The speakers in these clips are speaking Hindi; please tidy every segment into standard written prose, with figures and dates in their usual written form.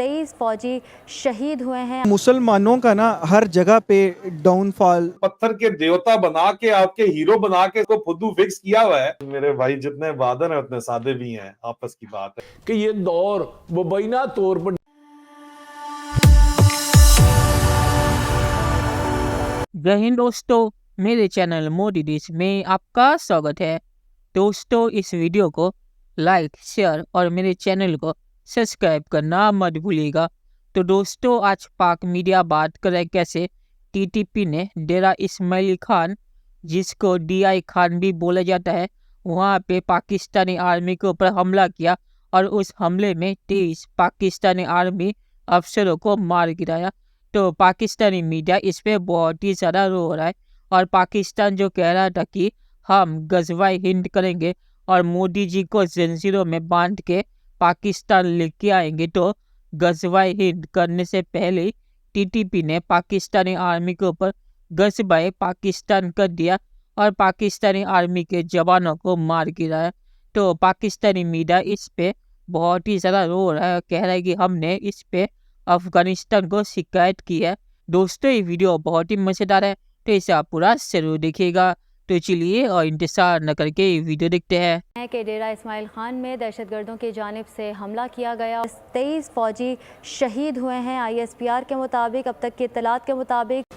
23 फौजी शहीद हुए हैं। मुसलमानों का ना हर जगह पे डाउनफॉल, पत्थर के देवता बना के आपके हीरो बना के इसको फुद्दू फिक्स किया हुआ है। मेरे भाई जितने बादल हैं उतने सादे भी हैं, आपस की बात है कि ये दौर मुबैना तौर पर जय हिंद दोस्तों, मेरे चैनल मोदी डिश में आपका स्वागत है। दोस्तों, इस वीडियो को लाइक, शेयर और मेरे चैनल को सब्सक्राइब करना मत भूलिएगा। तो दोस्तों, आज पाक मीडिया बात करे कैसे टीटीपी ने डेरा इस्माइल खान, जिसको DI खान भी बोला जाता है, वहाँ पे पाकिस्तानी आर्मी के ऊपर हमला किया और उस हमले में 23 पाकिस्तानी आर्मी अफसरों को मार गिराया। तो पाकिस्तानी मीडिया इस पे बहुत ही ज़्यादा रो रहा है और पाकिस्तान जो कह रहा था कि हम गज़वाए हिंद करेंगे और मोदी जी को जंजीरों में बांध के पाकिस्तान लेके आएंगे, तो गज़वाए हिंद करने से पहले टीटीपी ने पाकिस्तानी आर्मी के ऊपर गज़वाए पाकिस्तान कर दिया और पाकिस्तानी आर्मी के जवानों को मार गिराया। तो पाकिस्तानी मीडिया इस पे बहुत ही ज़्यादा रो रहा है, कह रहा है कि हमने इस पे अफगानिस्तान को शिकायत की है। दोस्तों, ये वीडियो बहुत ही मज़ेदार है, तो इसे आप पूरा जरूर देखिएगा। तो चलिए और इंतजार न करके ये वीडियो देखते हैं।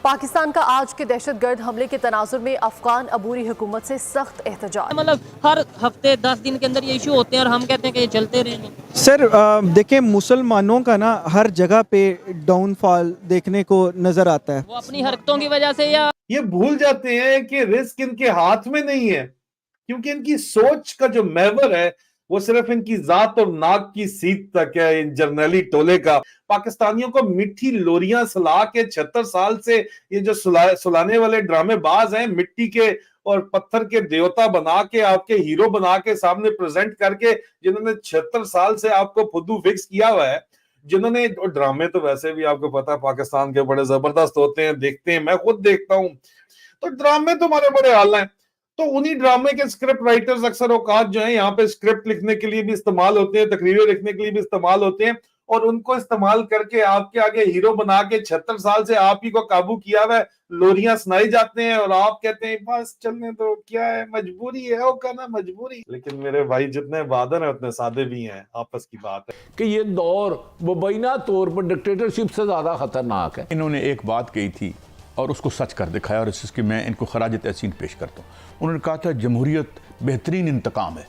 पाकिस्तान का आज के दहशतगर्द हमले के तनाजुर में अफगान अबूरी हुकूमत से सख्त एहतजाज। मतलब हर हफ्ते 10 दिन के अंदर ये इशू होते हैं और हम कहते हैं कि ये चलते रहेंगे। सर देखें, मुसलमानों का ना हर जगह पे डाउनफॉल देखने को नजर आता है। वो अपनी हरकतों की वजह से या ये भूल जाते हैं कि रिस्क इनके हाथ में नहीं है, क्योंकि इनकी सोच का जो महवर है वो सिर्फ इनकी जात और नाक की सीट तक है। इन जर्नैली टोले का पाकिस्तानियों को मिट्टी लोरियां सुला के 76 साल से ये जो सुलाने वाले ड्रामेबाज हैं, मिट्टी के और पत्थर के देवता बना के आपके हीरो बना के सामने प्रेजेंट करके, जिन्होंने 76 साल से आपको फुद्दू फिक्स किया हुआ है, जिन्होंने ड्रामे तो वैसे भी आपको पता है पाकिस्तान के बड़े जबरदस्त होते हैं, देखते हैं, मैं खुद देखता हूं, तो ड्रामे तुम्हारे बड़े हाल हैं। तो उन्हीं ड्रामे के स्क्रिप्ट राइटर्स अक्सर औकात जो है यहाँ पे स्क्रिप्ट लिखने के लिए भी इस्तेमाल होते हैं, तकरीरें लिखने के लिए भी इस्तेमाल होते हैं, और उनको इस्तेमाल करके आपके आगे हीरो बना के 76 साल से आप ही को काबू किया हुआ है, लोरियां सुनाई जाते हैं और आप कहते हैं बस चलने तो, क्या है, मजबूरी है, वो कहना मजबूरी। लेकिन मेरे भाई जितने बादल हैं उतने सादे भी हैं, आपस की बात है कि ये दौर मुबैना तौर पर डिक्टेटरशिप से ज़्यादा खतरनाक है। इन्होंने एक बात कही थी और उसको सच कर दिखाया, और इसकी मैं इनको खराज तहसीन पेश करता हूँ। उन्होंने कहा था जमहूरियत बेहतरीन इंतकाम है,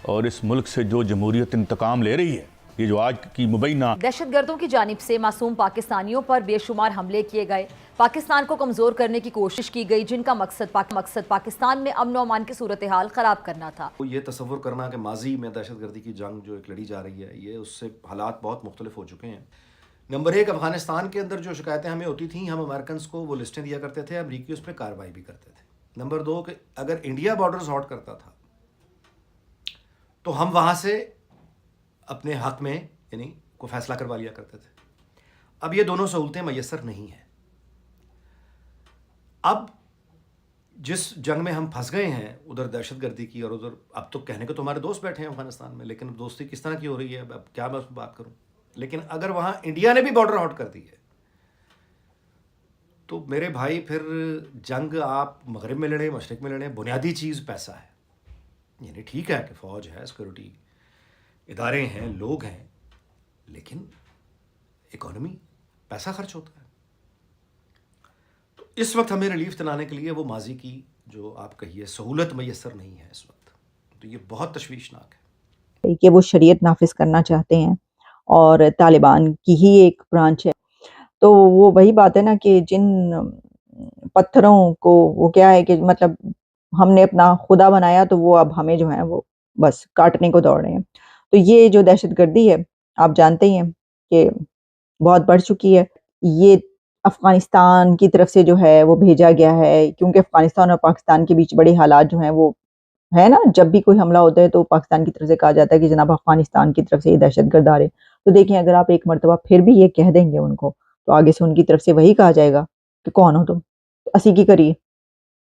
और इस मुल्क से जो जमहूरियत इंतकाम ले रही है, ये जो आज की मुबैना दहशतगर्दों की जानिब से मासूम पाकिस्तानियों पर बेशुमार हमले किए गए, पाकिस्तान को कमजोर करने की कोशिश की गई, जिनका मकसद पाकिस्तान में अमन अमान की सूरत हाल खराब करना था। ये तसव्वुर करना कि माजी में दहशतगर्दी की जंग जो एक लड़ी जा रही है, ये उससे हालात बहुत मुख्तलिफ हो चुके हैं। नंबर 1, अफगानिस्तान के अंदर जो शिकायतें हमें होती थी, हम अमेरिकन को वो लिस्टें दिया करते थे, अमरीकी उस पर कार्रवाई भी करते थे। नंबर 2, कि अगर इंडिया बॉर्डर्स हॉट करता था तो हम वहाँ से अपने हक में यानी को फैसला करवा लिया करते थे। अब ये दोनों सहूलतें मैसर नहीं हैं। अब जिस जंग में हम फंस गए हैं, उधर दहशतगर्दी की और उधर, अब तो कहने को तो हमारे दोस्त बैठे हैं अफगानिस्तान में, लेकिन दोस्ती किस तरह की हो रही है, अब क्या मैं उस पर बात करूं। लेकिन अगर वहां इंडिया ने भी बॉर्डर हॉट कर दी है, तो मेरे भाई फिर जंग आप मगरिब में लड़े, मशरिक में लड़े, बुनियादी चीज़ पैसा है। यानी ठीक है कि फ़ौज है, सिक्योरिटी इदारे हैं, लोग हैं, लेकिन इकोनॉमी, पैसा खर्च होता है। तो इस वक्त हमें रिलीफ दिलाने के लिए वो माजी की जो आप कहिए सहूलत मैसर नहीं है इस वक्त, तो ये बहुत तशवीशनाक है कि वो शरीयत नाफिज करना चाहते हैं और तालिबान की ही एक ब्रांच है। तो वो वही बात है ना कि जिन पत्थरों को, वो क्या है कि मतलब हमने अपना खुदा बनाया, तो वो अब हमें जो है वो बस काटने को दौड़ रहे हैं। तो ये जो दहशतगर्दी है, आप जानते ही हैं कि बहुत बढ़ चुकी है। ये अफगानिस्तान की तरफ से जो है वो भेजा गया है, क्योंकि अफगानिस्तान और पाकिस्तान के बीच बड़े हालात जो हैं वो है ना, जब भी कोई हमला होता है तो पाकिस्तान की तरफ से कहा जाता है कि जनाब अफगानिस्तान की तरफ से ये दहशतगर्द आ रहे। तो देखें, अगर आप एक मरतबा फिर भी ये कह देंगे उनको, तो आगे से उनकी तरफ से वही कहा जाएगा कि कौन हो तुम, असी की करिए,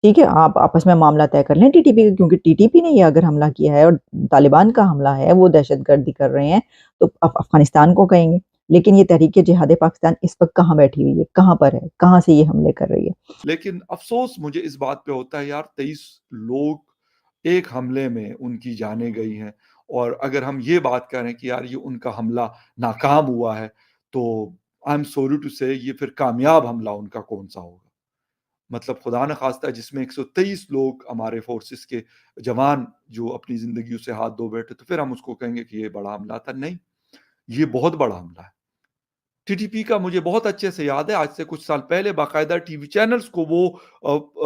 ठीक है, आप आपस में मामला तय कर लें टीटीपी का, क्योंकि टीटीपी ने ये अगर हमला किया है और तालिबान का हमला है, वो दहशतगर्दी कर रहे हैं, तो अफगानिस्तान को कहेंगे। लेकिन ये तहरीक जिहाद पाकिस्तान इस वक्त कहाँ बैठी हुई है, कहाँ पर है, कहाँ से ये हमले कर रही है। लेकिन अफसोस मुझे इस बात पे होता है यार, 23 लोग एक हमले में उनकी जानें गई हैं, और अगर हम ये बात करें कि यार ये उनका हमला नाकाम हुआ है, तो आई एम सॉरी टू से ये फिर कामयाब हमला उनका कौन सा होगा। मतलब खुदा न खास्ता जिसमें 123 लोग हमारे फोर्सेस के जवान जो अपनी जिंदगियों से हाथ धो बैठे, तो फिर हम उसको कहेंगे कि ये बड़ा हमला था। नहीं, ये बहुत बड़ा हमला है। टीटीपी का मुझे बहुत अच्छे से याद है, आज से कुछ साल पहले बाकायदा टीवी चैनल्स को वो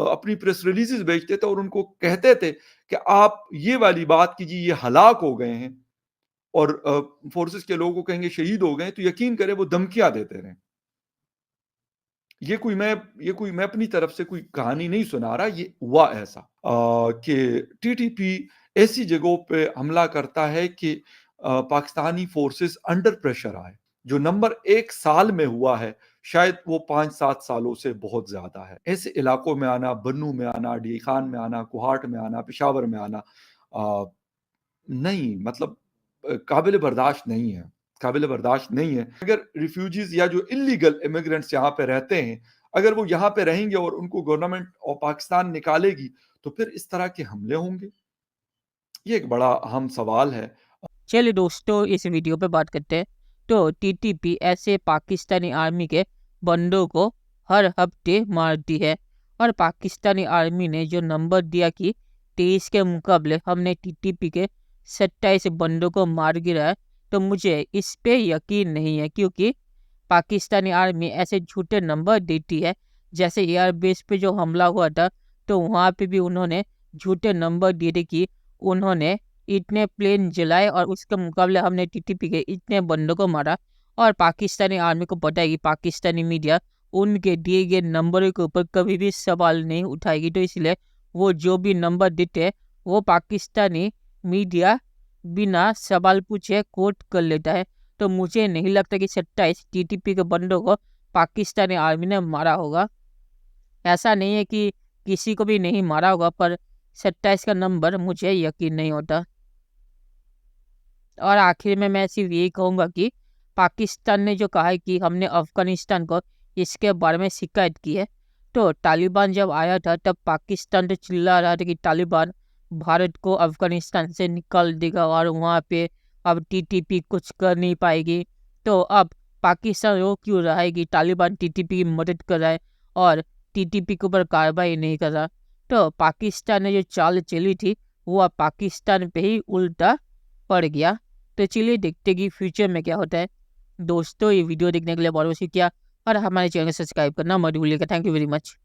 अपनी प्रेस रिलीजेस भेजते थे और उनको कहते थे कि आप ये वाली बात कीजिए, ये हलाक हो गए हैं, और फोर्सेस के लोगों को कहेंगे शहीद हो गए, तो यकीन करें वो धमकियां देते रहे। ये कोई मैं अपनी तरफ से कोई कहानी नहीं सुना रहा, ये हुआ ऐसा कि टीटीपी ऐसी जगहों पे हमला करता है कि पाकिस्तानी फोर्सेस अंडर प्रेशर आए। जो नंबर 1 साल में हुआ है, शायद वो 5-7 सालों से बहुत ज्यादा है। ऐसे इलाकों में आना, बन्नू में आना, डी खान में आना, कुहाट में आना, पेशावर में आना, नहीं, मतलब काबिल बर्दाश्त नहीं है, काबिल बर्दाश्त नहीं है। अगर रिफ्यूजीज या जो इलीगल इमिग्रेंट्स यहाँ पे रहते हैं, अगर वो यहाँ पे रहेंगे और उनको गवर्नमेंट ऑफ पाकिस्तान निकालेगी, तो फिर इस तरह के हमले होंगे। ये एक बड़ा अहम सवाल है। चलिए दोस्तों, इस वीडियो पे बात करते हैं। तो टीटीपी ऐसे पाकिस्तानी आर्मी के बंदों को हर हफ्ते मारती है, और पाकिस्तानी आर्मी ने जो नंबर दिया कि 23 के मुकाबले हमने टीटीपी के 27 बंदों को मार गिरा है, तो मुझे इस पे यकीन नहीं है, क्योंकि पाकिस्तानी आर्मी ऐसे झूठे नंबर देती है। जैसे एयरबेस पे जो हमला हुआ था, तो वहाँ पे भी उन्होंने झूठे नंबर दिए थे कि उन्होंने इतने प्लेन जलाए और उसके मुकाबले हमने टीटीपी के इतने बंदों को मारा। और पाकिस्तानी आर्मी को पता है कि पाकिस्तानी मीडिया उनके दिए गए नंबरों के ऊपर कभी भी सवाल नहीं उठाएगी, तो इसलिए वो जो भी नंबर देते हैं वो पाकिस्तानी मीडिया बिना सवाल पूछे कोट कर लेता है। तो मुझे नहीं लगता कि 27 टीटीपी के बंदों को पाकिस्तानी आर्मी ने मारा होगा। ऐसा नहीं है कि किसी को भी नहीं मारा होगा, पर 27 का नंबर मुझे यकीन नहीं होता। और आखिर में मैं सिर्फ यही कहूँगा कि पाकिस्तान ने जो कहा है कि हमने अफगानिस्तान को इसके बारे में शिकायत की है, तो तालिबान जब आया था तब पाकिस्तान तो चिल्ला रहा था कि तालिबान भारत को अफगानिस्तान से निकाल देगा और वहाँ पे अब टीटीपी कुछ कर नहीं पाएगी। तो अब पाकिस्तान रो क्यों रहा है कि तालिबान टीटीपी की मदद कर रहा है और टीटीपी के ऊपर कार्रवाई नहीं कर रहा। तो पाकिस्तान ने जो चाल चली थी वो अब पाकिस्तान पे ही उल्टा पड़ गया। तो चलिए देखते कि फ्यूचर में क्या होता है। दोस्तों, ये वीडियो देखने के लिए बहुत बहुत शुक्रिया, और हमारे चैनल को सब्सक्राइब करना मत भूलिएगा। Thank you very much.